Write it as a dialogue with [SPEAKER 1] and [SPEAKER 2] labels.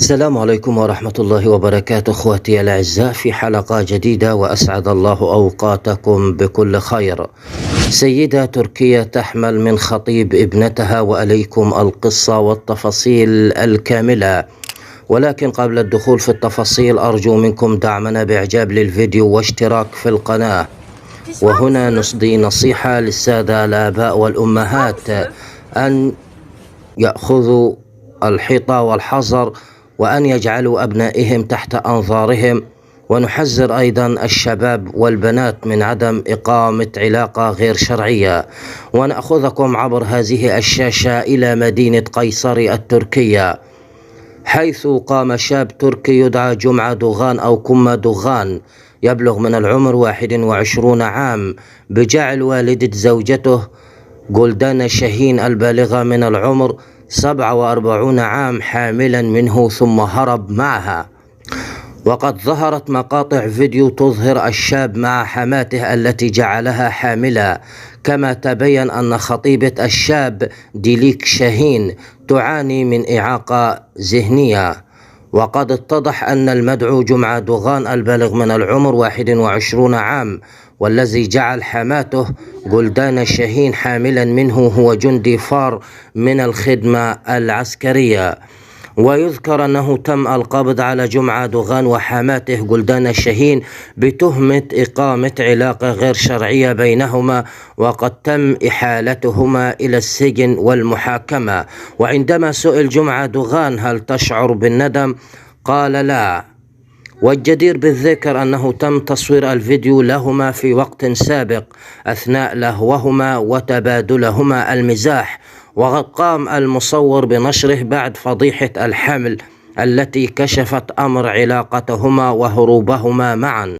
[SPEAKER 1] السلام عليكم ورحمة الله وبركاته اخوتي الاعزاء في حلقة جديدة، واسعد الله اوقاتكم بكل خير. سيدة تركية تحمل من خطيب ابنتها، واليكم القصة والتفاصيل الكاملة. ولكن قبل الدخول في التفاصيل ارجو منكم دعمنا باعجاب للفيديو واشتراك في القناة. وهنا نصدي نصيحة للسادة الآباء والأمهات أن يأخذوا الحيطة والحذر، وأن يجعلوا أبنائهم تحت أنظارهم. ونحذر أيضا الشباب والبنات من عدم إقامة علاقة غير شرعية. ونأخذكم عبر هذه الشاشة إلى مدينة قيصري التركية، حيث قام شاب تركي يدعى جمعة دوغان أو كما دوغان، يبلغ من العمر 21 عام، بجعل والدة زوجته جولدانا شاهين البالغة من العمر 47 عام حاملا منه، ثم هرب معها. وقد ظهرت مقاطع فيديو تظهر الشاب مع حماته التي جعلها حاملة. كما تبين أن خطيبة الشاب ديليك شاهين تعاني من إعاقة ذهنية. وقد اتضح أن المدعو جمعة دوغان البالغ من العمر 21 عام، والذي جعل حماته جولدانا شاهين حاملا منه، هو جندي فار من الخدمة العسكرية. ويذكر أنه تم القبض على جمعة دوغان وحماته جولدانا شاهين بتهمة إقامة علاقة غير شرعية بينهما، وقد تم إحالتهما إلى السجن والمحاكمة. وعندما سئل جمعة دوغان هل تشعر بالندم، قال لا. والجدير بالذكر أنه تم تصوير الفيديو لهما في وقت سابق أثناء لهوهما وتبادلهما المزاح، وقد قام المصور بنشره بعد فضيحة الحمل التي كشفت أمر علاقتهما وهروبهما معا.